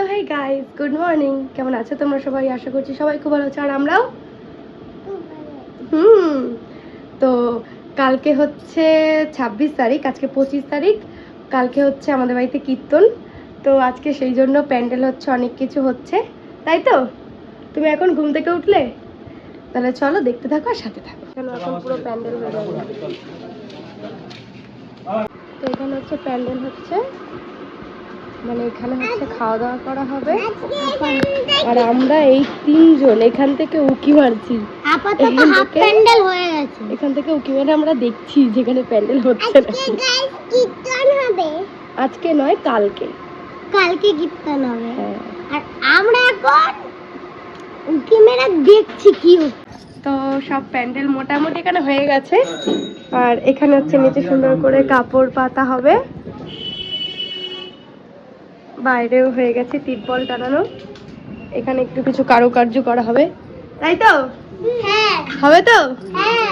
Hi guys, good morning. কেমন আছো তোমরা সবাই? আশা করছি সবাই খুব ভালো আছো, আর আমরাও। তো কালকে হচ্ছে 26 তারিখ, আজকে 25 তারিখ। কালকে হচ্ছে আমাদের বাড়িতে কীর্তন, তো আজকে সেই জন্য প্যান্ডেল হচ্ছে, অনেক কিছু হচ্ছে, তাই তো? তুমি এখন ঘুম থেকে উঠলে? তাহলে চলো দেখতে থাকো আর সাথে থাকো। এখন পুরো প্যান্ডেল হয়ে যাবে। তো এখানে হচ্ছে প্যান্ডেল হচ্ছে, মানে এখানে হচ্ছে খাওয়া দাওয়া করা হবে, আর আমরা এই তিনজন এখান থেকে উকি মারছি। এখান থেকে উকি মারে আমরা দেখছি যেখানে প্যান্ডেল হচ্ছে না। আজকে নয়, কালকে কীর্তন হবে। আর আমরা এখন উকি মেরে দেখছি কি হচ্ছে। তো সব প্যান্ডেল মোটামুটি এখানে হয়ে গেছে, আর এখানে হচ্ছে নিচে সুন্দর করে কাপড় পাতা হবে, বাইরেও হয়ে গেছে তিরপল টানানো। এখানে একটু কিছু কারুকার্য করা হবে, তাই তো? হ্যাঁ, হবে তো? হ্যাঁ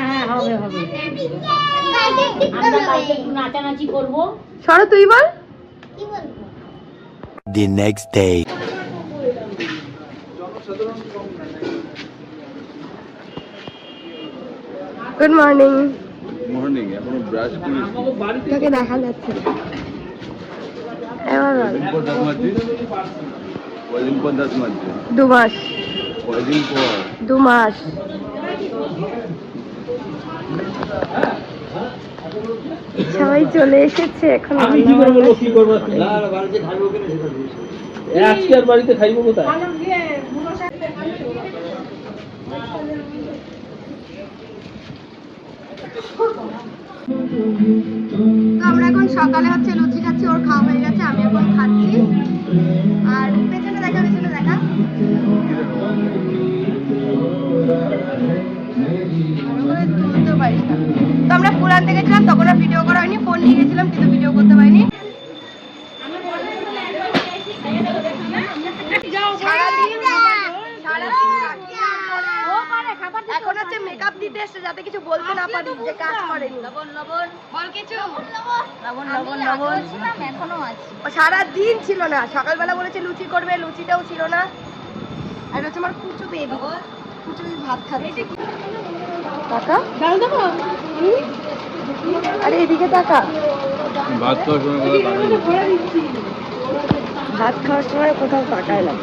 হ্যাঁ হবে হবে। আমরা কালকে একটু নাচানাচি করব। সরো, তুই বল। কি বলবো? The next day. Good morning. Morning. এখনো ব্রাশ করিস? তোকে দেখা যাচ্ছে না। এবার কয়দিন পর দাঁত মাজছে? 2 মাস। কয়দিন পর? 2 মাস। সবাই চলে এসেছে, এখন আমি কি করবো? কি করবো? আজকে আর বাড়িতে খাইবো কোথায়? তো আমরা এখন সকালে হচ্ছে লুচি খাচ্ছি, ওর খাওয়া হয়ে গেছে, আমি এখন খাচ্ছি। আর পেছনে দেখা, পেছনে দেখা, তুলতে পারিস না। তো আমরা ফুল আনতে গেছিলাম, তখন আর ভিডিও করা হয়নি, ফোন নিয়ে গেছিলাম কিন্তু ভিডিও করতে পারিনি। এখন হচ্ছে মেকআপ দিতে এসে, যাতে কিছু বলতে না পারি যে কাজ করেনি। সারাদিন ছিল না, সকালবেলা বলেছে লুচি করবে, লুচিটাও ছিল না। আর হচ্ছে আমার কুচু বেবি, কুচু বেবি ভাত খাচ্ছে। টাকা ডাল দেবো? আরে এদিকে টাকা। ভাত খাওয়ার সময় ভাত খাওয়ার সময় কোথাও তাকায় না।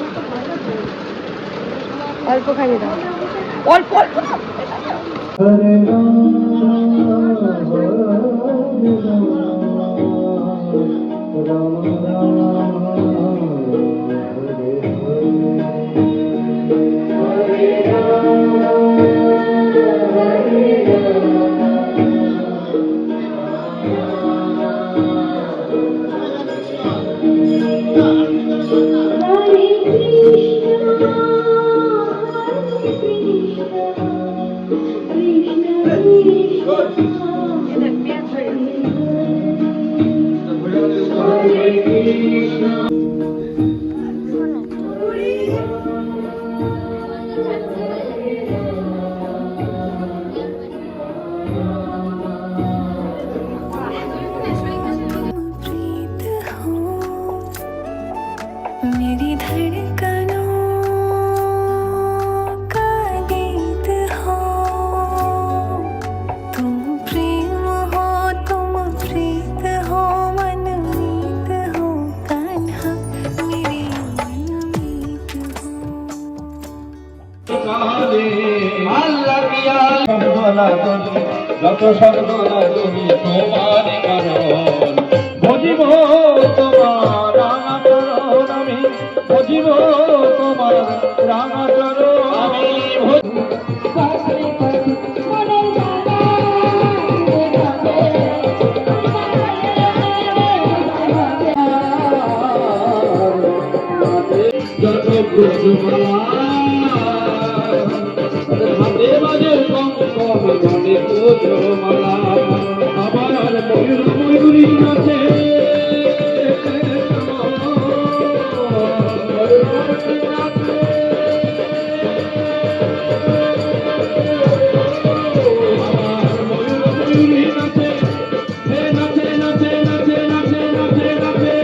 অল্প খাইয়ে দাও, অল্প অল্প। मेरी धड़कनों का गीत हो, तुम प्रेम हो, तुम प्रीत हो, मनमीत हो, कान्हा मेरी मनमीत हो। আল্লাহ পিয়া শব্দ না তুমি, যত শব্দ না তুমি, তোমার কারণ বুঝিব তোমার রাঙাচরণ, আমি বুঝিব তোমার রাঙাচরণ, আমি যত পুজমালা হাতে বাজে কঙ্কম, ঘটে পুজমালা, আমার ময়ূর ময়ূরী নাচে, নাচে নাচে নাচে নাচে নাচে নাচে নাচে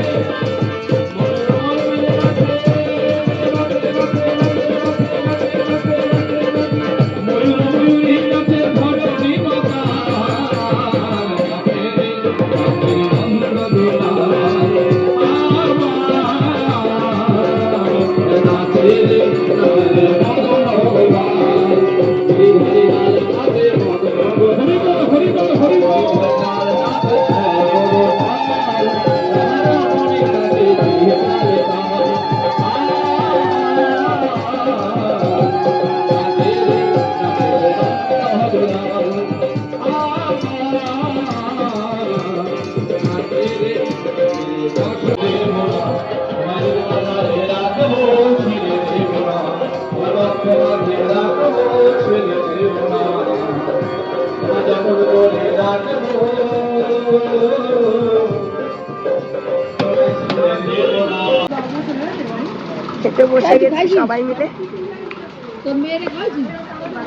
খেতে বসে গেছি সবাই মিলে।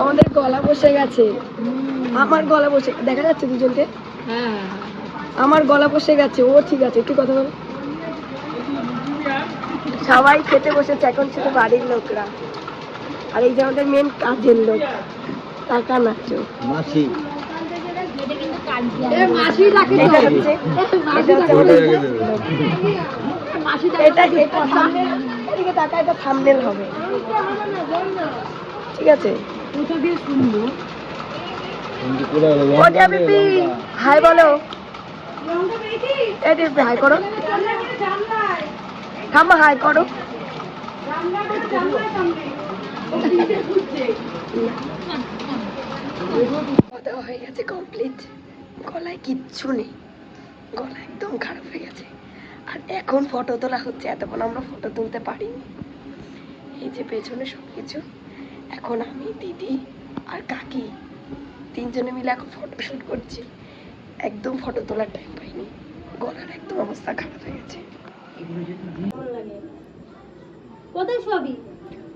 আমাদের গলা বসে গেছে, আমার গলা বসে, দেখা যাচ্ছে দুজনকে? আমার গলা বসে গেছে, ও ঠিক আছে, একটু কথা বল। সবাই খেতে বসেছে, এখন শুধু বাড়ির লোকরা, আর এই যে আমাদের মেন কাজের লোক টাকা নাচো মাসি এটা হচ্ছে আমাদের এদিকে টাকা, এটা থাম্বনেল হবে, ঠিক আছে? হাই বলো, হাই করো, থামা, হাই করো। খাওয়া হয়ে গেছে কমপ্লিট, গলায় কিচ্ছু নেই, গলা একদম খারাপ হয়ে গেছে। আর এখন ফটো তোলা হচ্ছে, এতক্ষণ আমরা ফটো তুলতে পারিনি। এই যে পেছনে সবকিছু, এখন আমি, দিদি আর কাকি তিনজনে মিলে এখন ফটো শুট করছি। একদম ফটো তোলার টাইম পাইনি, গলার একদম অবস্থা খারাপ হয়ে গেছে। কোথায় সবই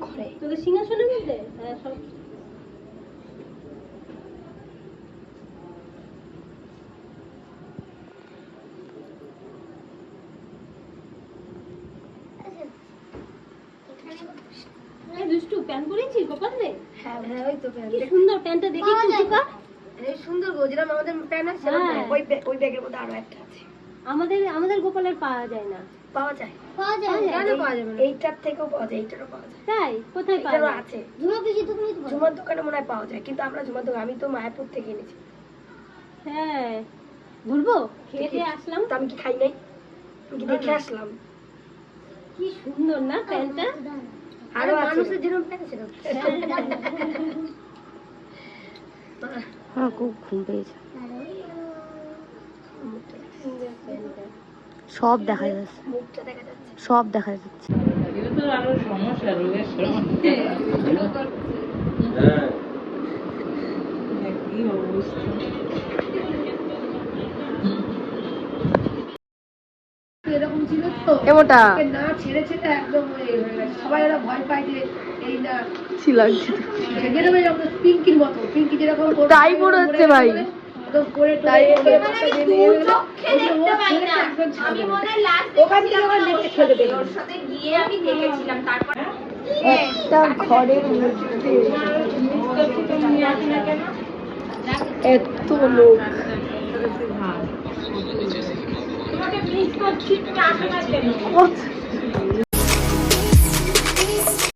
ঘরে তোদের সিংহাসনের মধ্যে? হ্যাঁ সব। এই দুষ্টু প্যান্ট পরেছিস গোপাল রে? হ্যাঁ হ্যাঁ, ওই তো কি সুন্দর প্যান্টটা, দেখি কুচুকা। এই সুন্দর গো, যেরকম আমাদের প্যান্ট আছে হ্যাঁ। ওই ব্যাগের মধ্যে আরো একটা আছে। আমাদের গোপালের পাওয়া যায় না। পাওয়া যায়, পাওয়া যায় কেন পাওয়া যাবে না? এইটার থেকেও পাওয়া যায়, এইটারও পাওয়া যায়, তাই কোথায় পাওয়া এটারও যায়? আছে। ঝুমা ঝুমার দোকানে মনে হয় পাওয়া যায়, কিন্তু আমরা ঝুমার দোকান, আমি তো মায়াপুর থেকে এনেছি। হ্যাঁ ঘুরবো, খেতে আসলাম। তো আমি কি খাই নাই, আমি কি দেখে আসলাম? কি সুন্দর না প্যান্টটা, আরো মানুষের যেরকম প্যান্ট সেরকম। খুব ঘুম পেয়েছে, সব দেখা যাচ্ছে, মুখটা দেখা যাচ্ছে, সব দেখা যাচ্ছে। হ্যাঁ এমনটা না ছেড়ে ছেড়ে একদম হয়ে গেছে, সবাই ওরা ভয় পায় যে এই না ছিল, যেরকম এরকম পিঙ্কির মতো, পিঙ্কি যেরকম তাই মনে হচ্ছে ভাই, একদম করে তাই ওখান থেকে আবার নেটে খেলে দেবে। একটা ঘরের মধ্যে এত লোক,